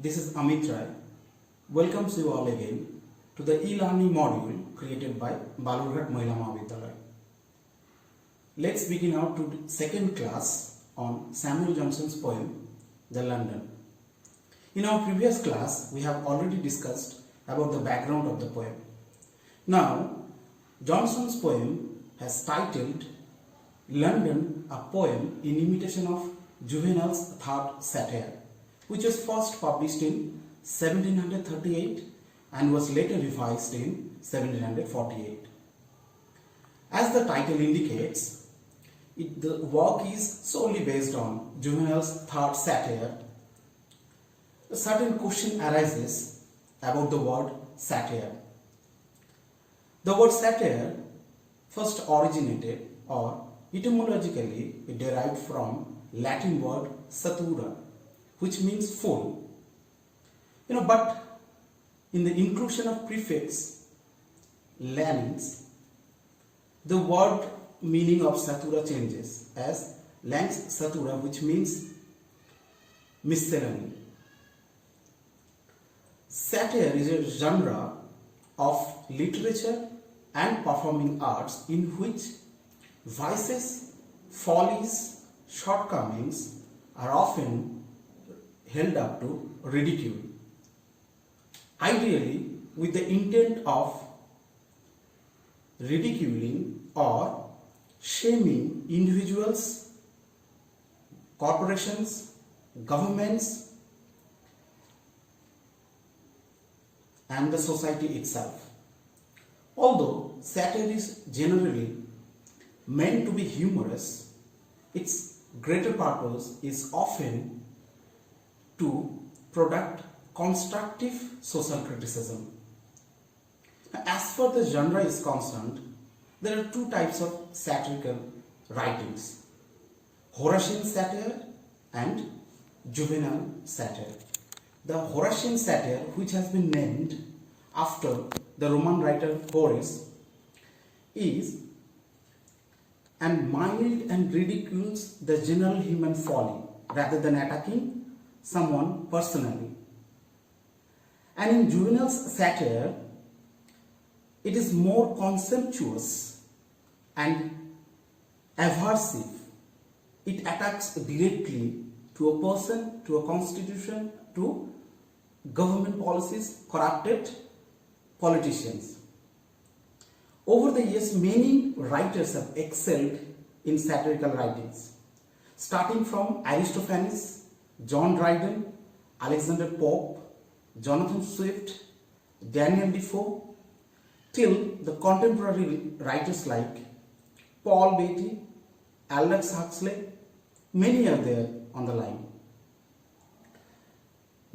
This is Amit. Welcomes you all again to the e-learning module created by Balurghat Mahila Mahavidyalaya. Let's begin our second class on Samuel Johnson's poem, The London. In our previous class, we have already discussed about the background of the poem. Now, Johnson's poem has titled London, a poem in imitation of Juvenal's third satire, which was first published in 1738 and was later revised in 1748. As the title indicates, the work is solely based on Juvenal's third satire. A certain question arises about the word satire. The word satire first originated, or etymologically it derived from Latin word satura, which means full. But in the inclusion of prefix langs, the word meaning of satura changes as langs satura, which means miscellany. Satire is a genre of literature and performing arts in which vices, follies, shortcomings are often held up to ridicule, ideally with the intent of ridiculing or shaming individuals, corporations, governments, and the society itself. Although satire is generally meant to be humorous, its greater purpose is often to product constructive social criticism. As far as the genre is concerned, there are two types of satirical writings: Horatian satire and Juvenal satire. The Horatian satire, which has been named after the Roman writer Horace, is and mild and ridicules the general human folly rather than attacking someone personally. And in Juvenal's satire, it is more contemptuous and aversive. It attacks directly to a person, to a constitution, to government policies, corrupted politicians. Over the years, many writers have excelled in satirical writings, starting from Aristophanes, John Dryden, Alexander Pope, Jonathan Swift, Daniel Defoe, till the contemporary writers like Paul Beatty, Aldous Huxley. Many are there on the line.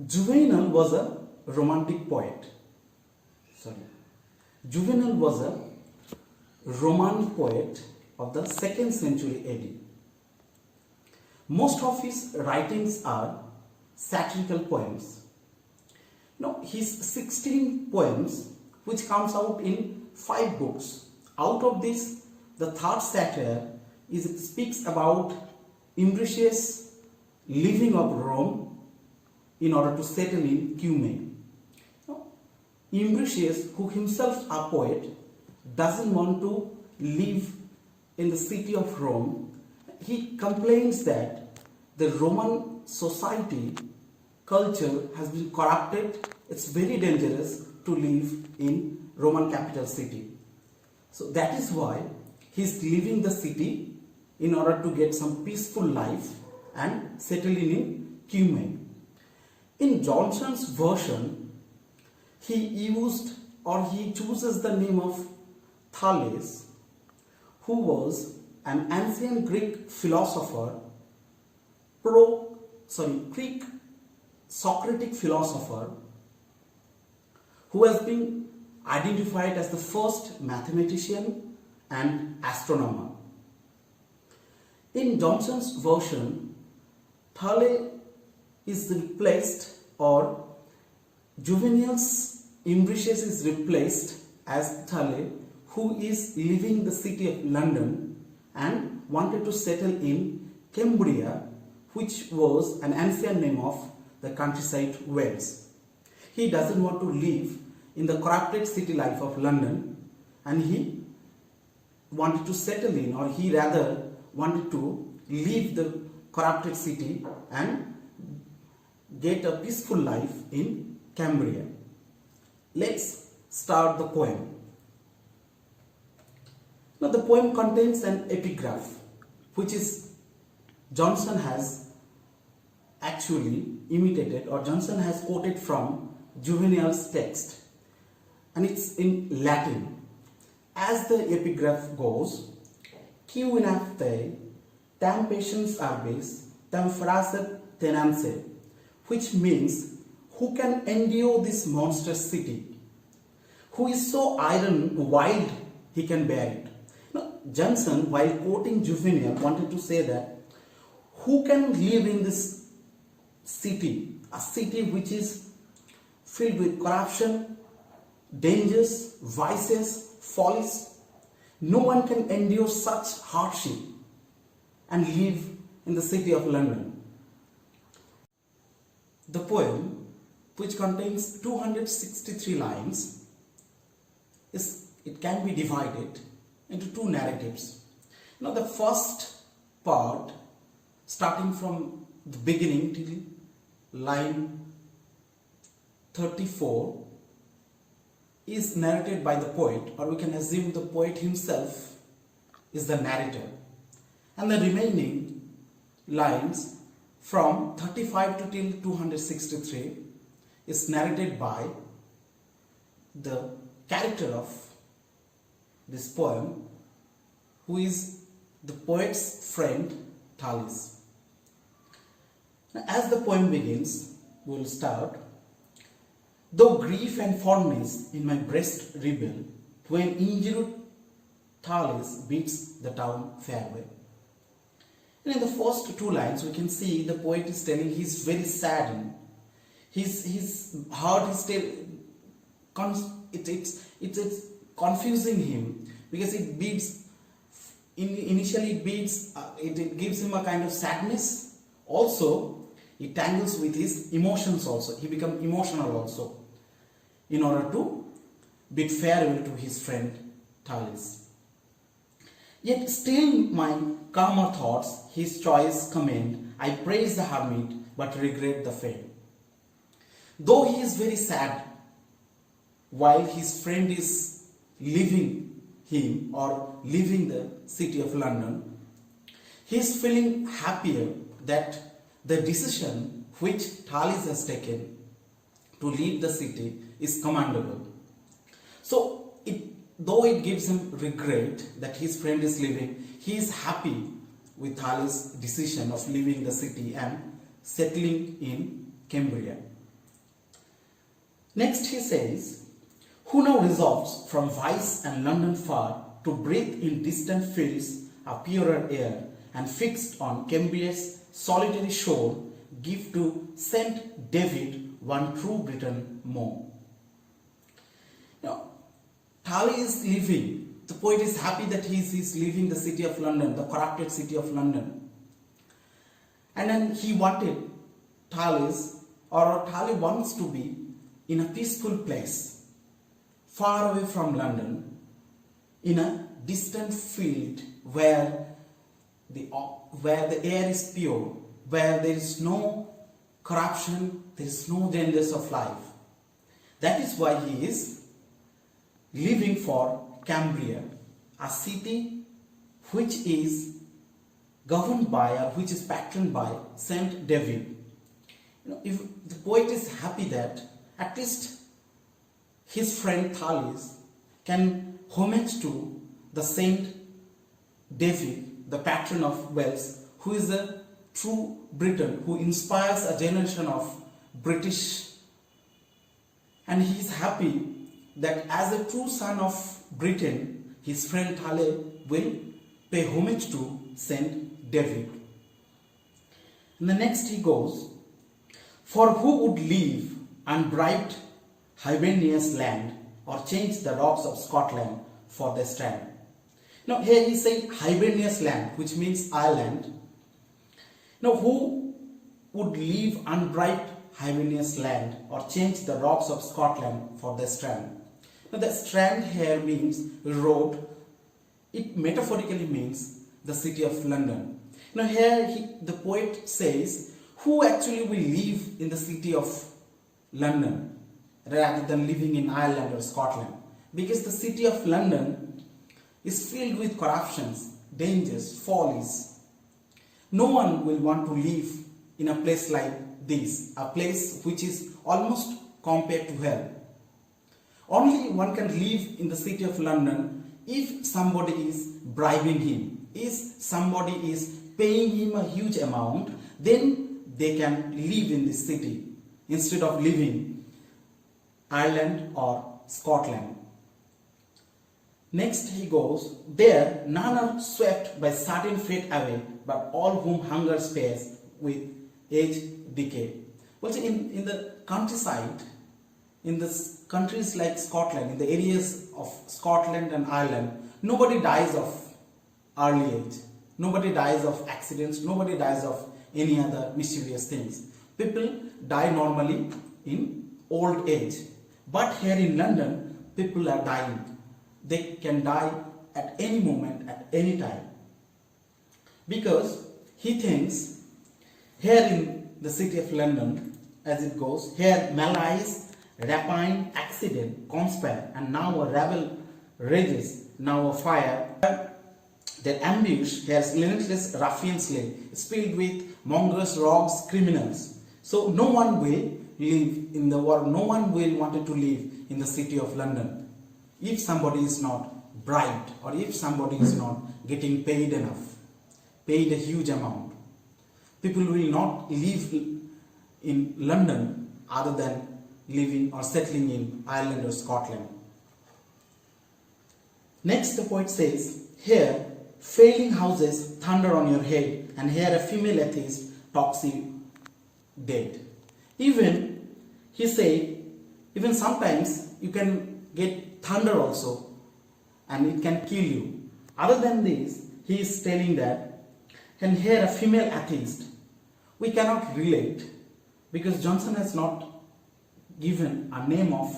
Juvenal was a romantic poet. Juvenal was a Roman poet of the 2nd century AD. Most of his writings are satirical poems. His 16 poems, which comes out in 5 books. Out of this, the third satire speaks about Imbricius leaving of Rome in order to settle in Cumae. Imbricius, who himself a poet, doesn't want to live in the city of Rome. He complains that the Roman society culture has been corrupted. It's very dangerous to live in Roman capital city. So that is why he's leaving the city in order to get some peaceful life and settling in Cumae. In Johnson's version, he chooses the name of Thales, who was an ancient Greek philosopher, Greek Socratic philosopher, who has been identified as the first mathematician and astronomer. In Johnson's version, Thales is replaced, or Juvenal's Imbricius is replaced as Thales, who is leaving the city of London and wanted to settle in Cambria, which was an ancient name of the countryside Wales. He doesn't want to live in the corrupted city life of London, and he wanted to settle in, or he rather wanted to leave the corrupted city and get a peaceful life in Cambria. Let's start the poem. Now the poem contains an epigraph which is Johnson has actually imitated, or Johnson has quoted from Juvenal's text, and it's in Latin. As the epigraph goes, qui vinafte tam patiens arbis tam fracet tenance, which means who can endure this monstrous city, who is so iron wild he can bear it. Now, Johnson, while quoting Juvenal, wanted to say that who can live in this city, a city which is filled with corruption, dangers, vices, follies. No one can endure such hardship and live in the city of London. The poem, which contains 263 lines, it can be divided into two narratives. Now the first part, starting from the beginning till line 34, is narrated by the poet, or we can assume the poet himself is the narrator, and the remaining lines from 35 to till 263 is narrated by the character of this poem, who is the poet's friend Thales. Now, as the poem begins, we will start. Though grief and fondness in my breast rebel, when injured Thales bids the town farewell. And in the first two lines, we can see the poet is telling he's very saddened. His heart is still it's confusing him, because it beats initially it gives him a kind of sadness. Also, it tangles with his emotions also. He becomes emotional also in order to bid farewell to his friend Thales. Yet still my calmer thoughts his choice commend. I praise the hermit, but regret the fame. Though he is very sad while his friend is leaving him or leaving the city of London, he is feeling happier that the decision which Thales has taken to leave the city is commendable. So, though it gives him regret that his friend is leaving, he is happy with Thales' decision of leaving the city and settling in Cambria. Next he says, who now resolves from vice and London far to breathe in distant fields a purer air, and fixed on Cambria's solitary shore, give to Saint David one true Briton more. Now, Thales is leaving. The poet is happy that he is leaving the city of London, the corrupted city of London. And then he wanted Thales wants to be in a peaceful place, far away from London, in a distant field where the air is pure, where there is no corruption, there is no dangers of life. That is why he is leaving for Cambria, a city which is governed by, or which is patroned by, Saint David. If the poet is happy that at least his friend Thales can homage to the Saint David, the patron of Wales, who is a true Briton, who inspires a generation of British, and he is happy that as a true son of Britain, his friend Thales will pay homage to Saint David. And the next he goes, for who would leave unbribed Hibernia's land, or change the rocks of Scotland for their strand? Now here he is saying Hibernia's land, which means Ireland. Now who would leave unbribed Hibernian land or change the rocks of Scotland for the strand. Now the strand here means road. It metaphorically means the city of London. Now here the poet says who actually will live in the city of London rather than living in Ireland or Scotland, because the city of London is filled with corruptions, dangers, follies. No one will want to live in a place like this, a place which is almost compared to hell. Only one can live in the city of London if somebody is bribing him, if somebody is paying him a huge amount, then they can live in this city instead of living Ireland or Scotland. Next he goes, there none are swept by sudden fate away, but all whom hunger spares with age decay. Also in the countryside, in the countries like Scotland, in the areas of Scotland and Ireland, nobody dies of early age. Nobody dies of accidents, nobody dies of any other mysterious things. People die normally in old age. But here in London, people are dying. They can die at any moment, at any time. Because he thinks, here in the city of London, as it goes, here malice, rapine, accident, conspire, and now a rabble rages, now a fire. Their ambush, their relentless ruffian slay, is filled with mongrous rogues, criminals. So no one will live in the world, no one will want to live in the city of London if somebody is not bribed or if somebody is not getting paid enough, paid a huge amount. People will not live in London other than living or settling in Ireland or Scotland. Next the poet says, here failing houses thunder on your head, and here a female atheist talks you dead. Even he said, even sometimes you can get thunder also and it can kill you. Other than this, he is telling that, and here a female atheist. We cannot relate because Johnson has not given a name of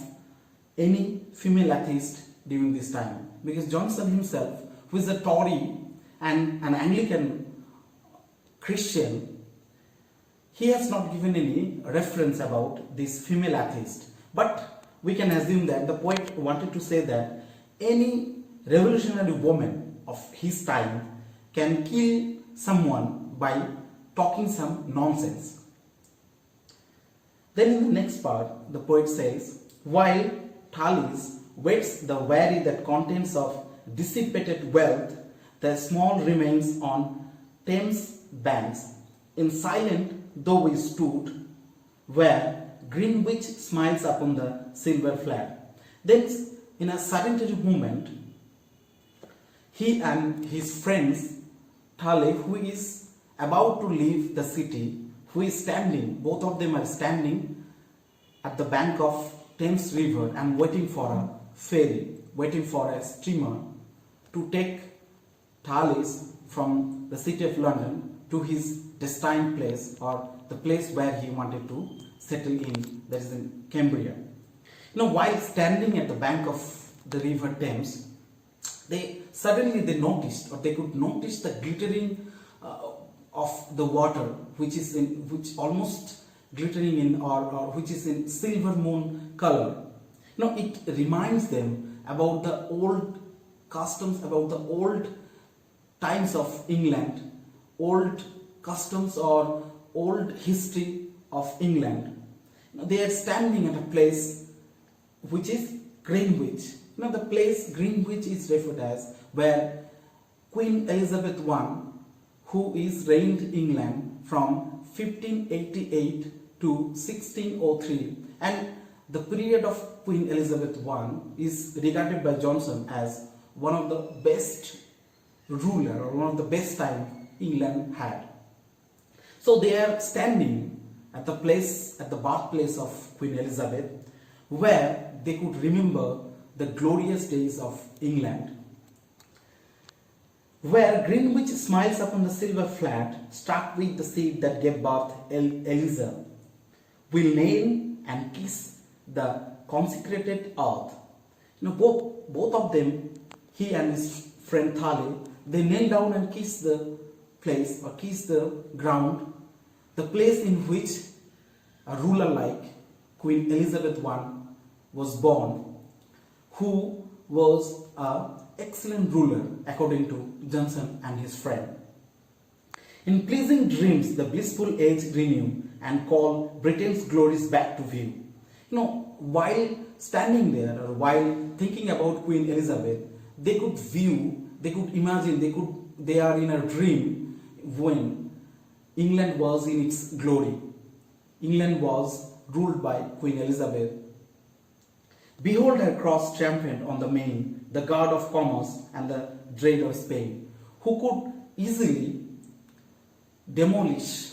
any female atheist during this time, because Johnson himself, who is a Tory and an Anglican Christian, he has not given any reference about this female atheist. But we can assume that the poet wanted to say that any revolutionary woman of his time can kill someone by talking some nonsense. Then in the next part, the poet says, while Thales wets the wary that contents of dissipated wealth, the small remains on Thames banks, in silent though we stood, where Greenwich smiles upon the silver flag. Then in a sedentary moment, he and his friends, Thales, who is about to leave the city, who is standing, both of them are standing at the bank of Thames River and waiting for a ferry, waiting for a steamer to take Thales from the city of London to his destined place, or the place where he wanted to settle in, that is in Cambria. While standing at the bank of the river Thames, they noticed, or they could notice the glittering of the water, which almost glittering in, or which is in silver moon color. It reminds them about the old customs, about the old times of England, old customs or old history of England. They are standing at a place which is Greenwich. The place Greenwich is referred as where Queen Elizabeth I, who is reigned England from 1588 to 1603, and the period of Queen Elizabeth I is regarded by Johnson as one of the best ruler, or one of the best time England had. So they are standing at the place, at the birthplace of Queen Elizabeth, where they could remember the glorious days of England, where Greenwich smiles upon the silver flat, struck with the seed that gave birth Eliza, will kneel and kiss the consecrated earth. Both of them, he and his friend Thale, they kneel down and kiss the place or kiss the ground, the place in which a ruler like Queen Elizabeth I was born, who was an excellent ruler according to Johnson and his friend. In pleasing dreams, the blissful age renew and call Britain's glories back to view. While standing there or while thinking about Queen Elizabeth, they could view, they could imagine, they are in a dream when England was in its glory. England was ruled by Queen Elizabeth. Behold her cross triumphant on the main, the guard of commerce and the dread of Spain, who could easily demolish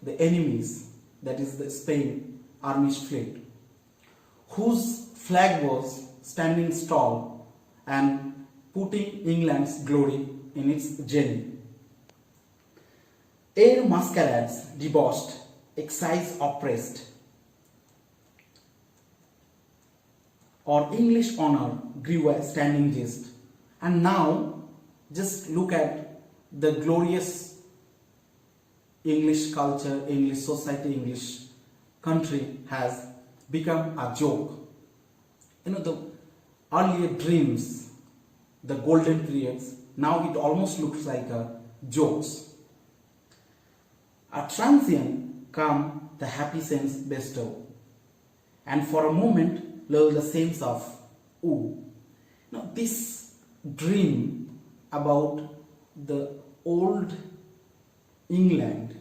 the enemies, that is the Spain army's fleet, whose flag was standing tall and putting England's glory in its journey. Ere masquerades debauched, excise oppressed, or English honor grew a standing jest. And now, just look at the glorious English culture, English society, English country has become a joke. The earlier dreams, the golden periods, now it almost looks like a jokes. A transient come the happy sense bestow, and for a moment lull the sense of ooh. This dream about the old England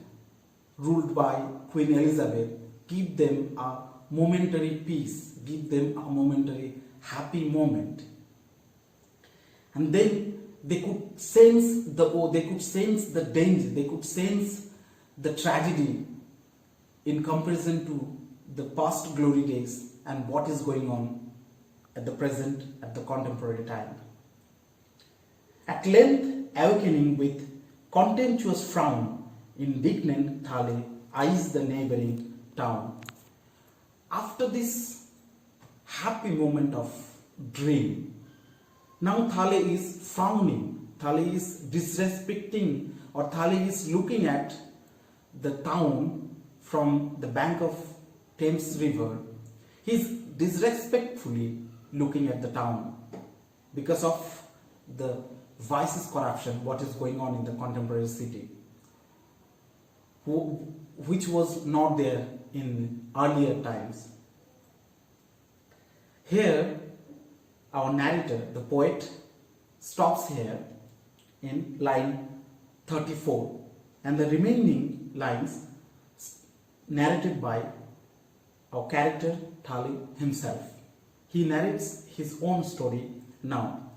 ruled by Queen Elizabeth give them a momentary peace, give them a momentary happy moment. And then they could sense the awe, they could sense the danger, they could sense the tragedy in comparison to the past glory days and what is going on at the present, at the contemporary time. At length, awakening with contemptuous frown, indignant Thale eyes the neighboring town. After this happy moment of dream, now Thale is frowning, Thale is disrespecting, or Thale is looking at the town from the bank of Thames River. He is disrespectfully looking at the town because of the vices, corruption, what is going on in the contemporary city, which was not there in earlier times. Here, our narrator, the poet, stops here in line 34, and the remaining lines narrated by our character Thale himself. He narrates his own story now.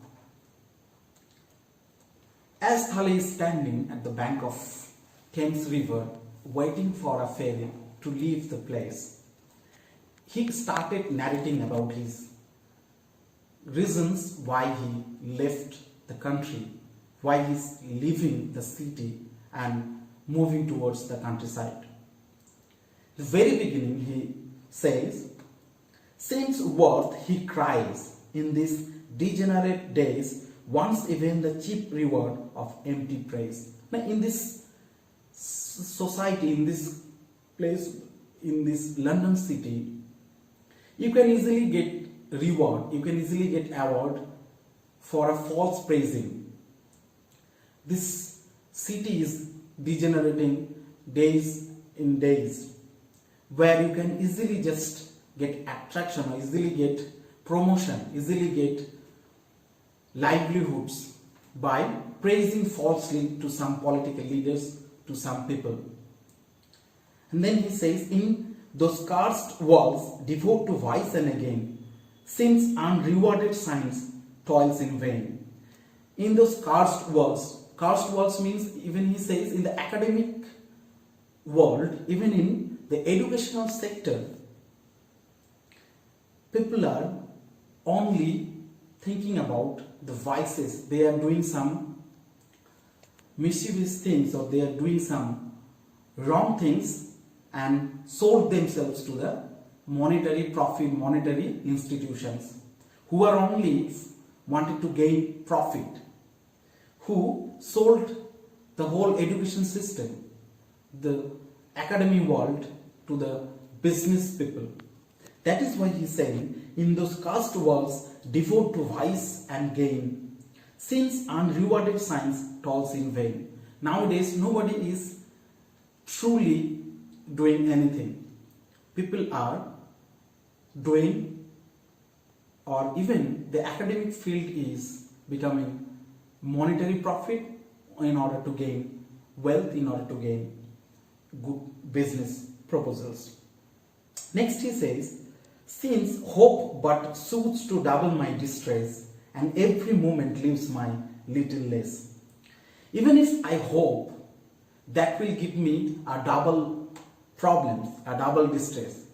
As Thale is standing at the bank of Thames River waiting for a ferry to leave the place, he started narrating about his reasons why he left the country, why he's leaving the city and moving towards the countryside. The very beginning he says, "Since worth," he cries, "in these degenerate days, once even the cheap reward of empty praise." Now in this society, in this place, in this London city, you can easily get reward, you can easily get award for a false praising. This city is degenerating days in days, where you can easily just get attraction, or easily get promotion, easily get livelihoods by praising falsely to some political leaders, to some people. And then he says, "In those cursed walls, devote to vice and again, since unrewarded science toils in vain." In those cursed walls means, even he says, in the academic world, even in the educational sector, people are only thinking about the vices. They are doing some mischievous things, or they are doing some wrong things, and sold themselves to the monetary profit, monetary institutions who are only wanted to gain profit, who sold the whole education system, the academy world to the business people. That is why he is saying, in those caste worlds devote to vice and gain, since unrewarded science toils in vain. Nowadays nobody is truly doing anything. People are doing, or even the academic field is becoming monetary profit in order to gain wealth, in order to gain good business proposals. Next he says, since hope but suits to double my distress, and every moment leaves my little less. Even if I hope, that will give me a double problems, a double distress.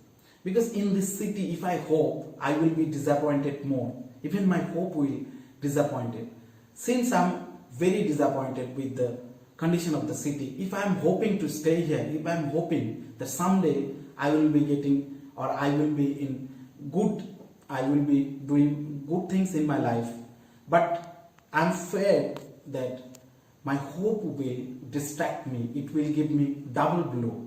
Because in this city, if I hope, I will be disappointed more. Even my hope will disappointed. Since I am very disappointed with the condition of the city, if I am hoping to stay here, if I am hoping that someday I will be getting, or I will be in good, I will be doing good things in my life, but I am feared that my hope will distract me, it will give me double blow.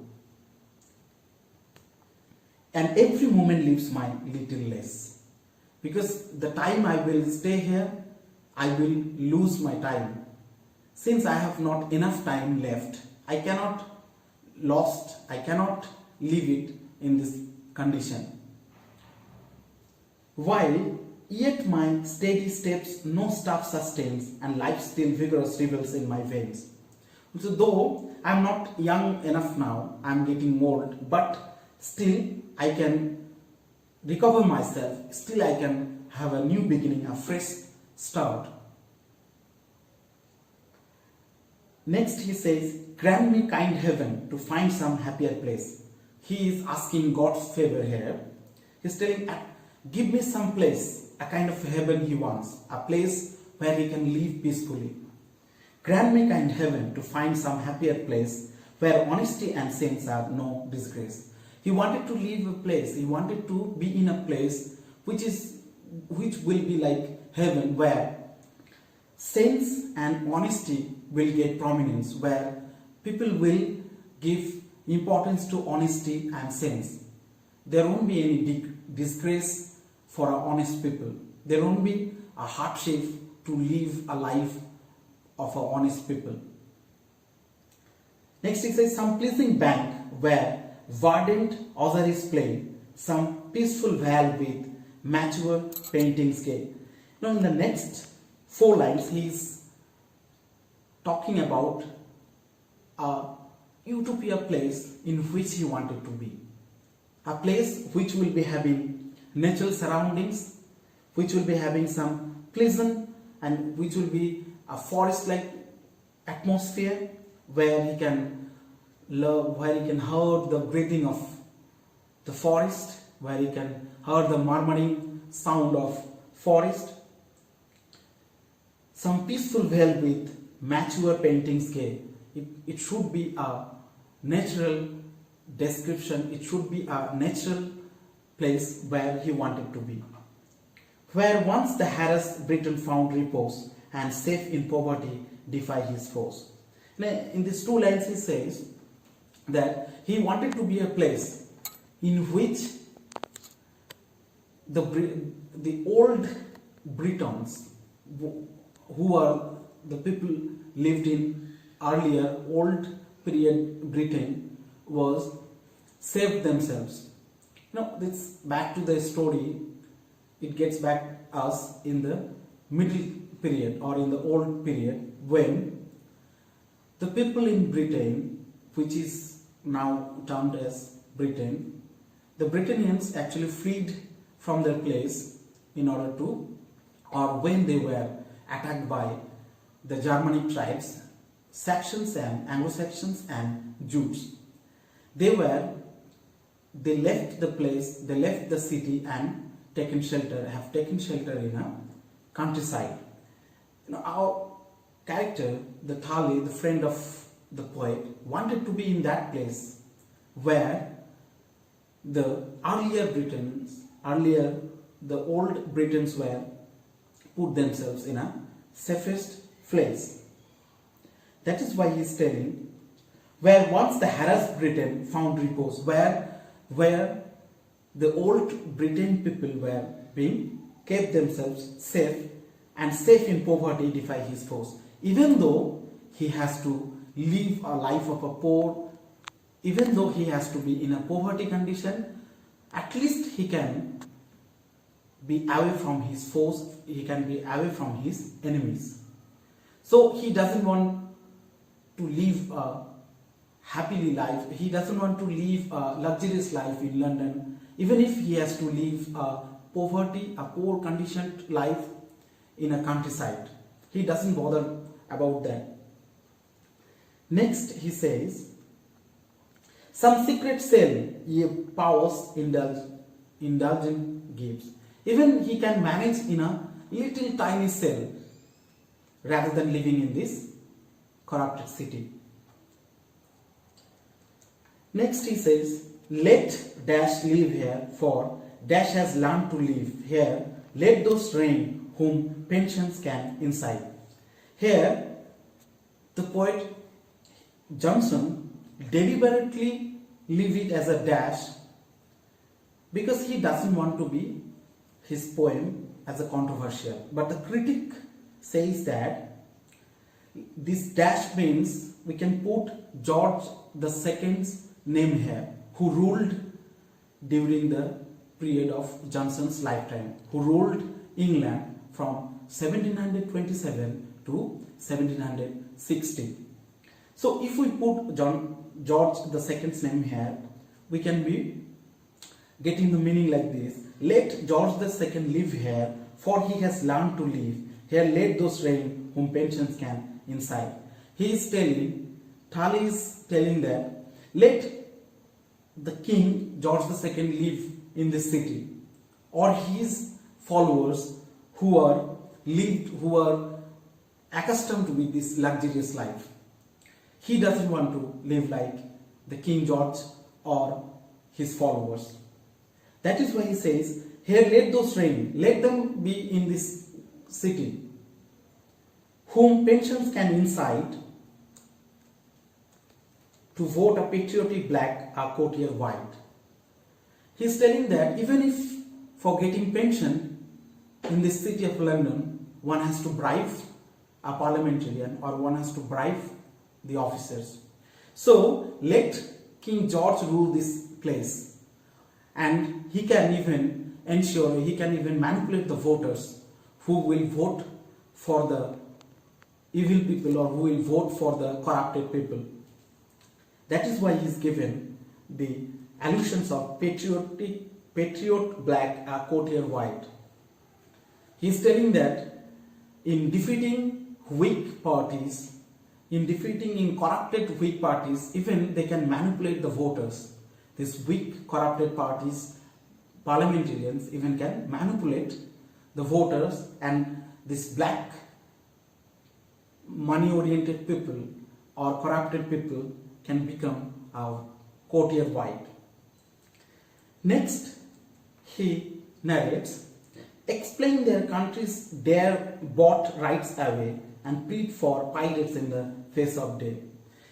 And every moment leaves my little less. Because the time I will stay here, I will lose my time. Since I have not enough time left, I cannot leave it in this condition. While yet my steady steps no staff sustains, and life still vigorous revels in my veins. So though I am not young enough now, I am getting old, but still I can recover myself, still I can have a new beginning, a fresh start. Next he says, grant me kind heaven to find some happier place. He is asking God's favor here. He is telling, give me some place, a kind of heaven he wants, a place where he can live peacefully. Grant me kind heaven to find some happier place where honesty and sense are no disgrace. He wanted to leave a place, he wanted to be in a place which will be like heaven, where sense and honesty will get prominence, where people will give importance to honesty and sense. There won't be any disgrace for honest people. There won't be a hardship to live a life of honest people. Next it says, some pleasing bank where verdant osier is playing, some peaceful vale with mature painting scale. Now in the next 4 lines he is talking about a utopia place in which he wanted to be. A place which will be having natural surroundings, which will be having some pleasant, and which will be a forest-like atmosphere where he can love, where he can hear the breathing of the forest, where he can hear the murmuring sound of forest. Some peaceful vale with mature painting scale. It should be a natural description, it should be a natural place where he wanted to be. Where once the harassed Briton found repose, and safe in poverty defy his foes. Now, in these 2 lines he says that he wanted to be a place in which the old Britons, who are the people lived in earlier old period Britain, was saved themselves. Now this back to the story, it gets back us in the middle period or in the old period, when the people in Britain, which is now termed as Britain, the Britannians actually fled from their place in order to, or when they were attacked by the Germanic tribes, Saxons and Anglo-Saxons and Jews. They left the place, they left the city and have taken shelter in a countryside. Our character, the Thali, the friend of the poet, wanted to be in that place where the the old Britons were put themselves in a safest place. That is why he is telling, where once the harassed Britain found repose, where the old Britain people were being kept themselves safe, and safe in poverty defy his foes. Even though he has to live a life of a poor, even though he has to be in a poverty condition, at least he can be away from his foes, he can be away from his enemies. So he doesn't want to live a happily life, he doesn't want to live a luxurious life in London, even if he has to live a poor conditioned life in a countryside. He doesn't bother about that. Next he says, some secret cell ye powers indulgent gives. Even he can manage in a little tiny cell rather than living in this corrupted city. Next he says, let dash live here, for dash has learned to live here. Let those reign whom pensions can incite. Here the poet Johnson deliberately leave it as a dash because he doesn't want to be his poem as a controversial. But the critic says that this dash means we can put George II's name here, who ruled during the period of Johnson's lifetime, who ruled England from 1727 to 1760. So if we put George II's name here, we can be getting the meaning like this. Let George II live here, for he has learned to live here. Let those reign whom pensions can incite. He is telling, Thali is telling that let the king George II live in this city, or his followers who are accustomed with this luxurious life. He doesn't want to live like the King George or his followers. That is why he says, here let those reign, let them be in this city, whom pensions can incite to vote a patriotic black, a courtier white. He is telling that even if for getting pension in this city of London, one has to bribe a parliamentarian or one has to bribe the officers. So let King George rule this place, and he can even ensure, he can even manipulate the voters who will vote for the evil people or who will vote for the corrupted people. That is why he is given the allusions of patriot black, a courtier white. He is telling that in defeating weak parties, in corrupted weak parties, even they can manipulate the voters. These weak corrupted parties, parliamentarians even can manipulate the voters, and this black money oriented people or corrupted people can become a courtier white. Next he narrates, explain their countries dare bought rights away and plead for pirates in the face of day.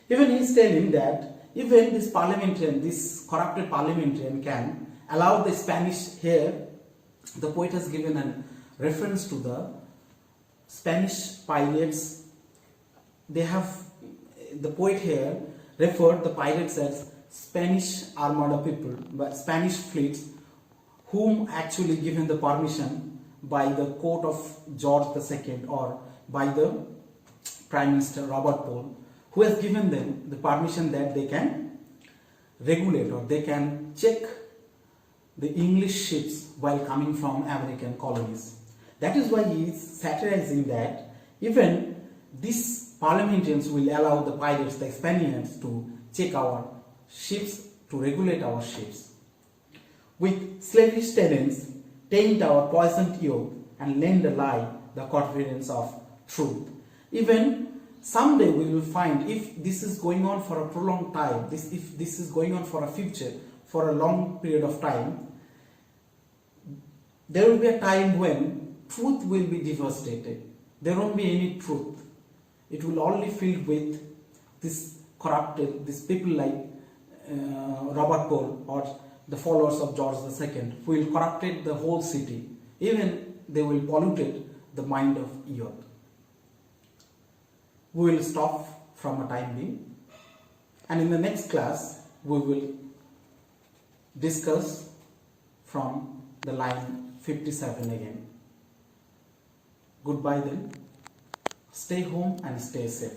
Even he is telling that even this parliamentarian, this corrupted parliamentarian can allow the Spanish here. The poet has given a reference to the Spanish pirates. The poet here referred the pirates as Spanish armada people, but Spanish fleets, whom actually given the permission by the court of George II or by the Prime Minister Robert Pole, who has given them the permission that they can regulate or they can check the English ships while coming from American colonies. That is why he is satirizing that even these parliamentarians will allow the pirates, the Spaniards, to check our ships, to regulate our ships. With slavish tenants, taint our poisoned yoke and lend a lie the confidence of truth. Even someday we will find, if this is going on for a prolonged time, if this is going on for a future, for a long period of time, there will be a time when truth will be devastated. There won't be any truth. It will only filled with this corrupted, these people like Robert Cole or the followers of George II, who will corrupted the whole city. Even they will polluted the mind of youth. We will stop from a time being, and in the next class we will discuss from the line 57 again. Goodbye then. Stay home and stay safe.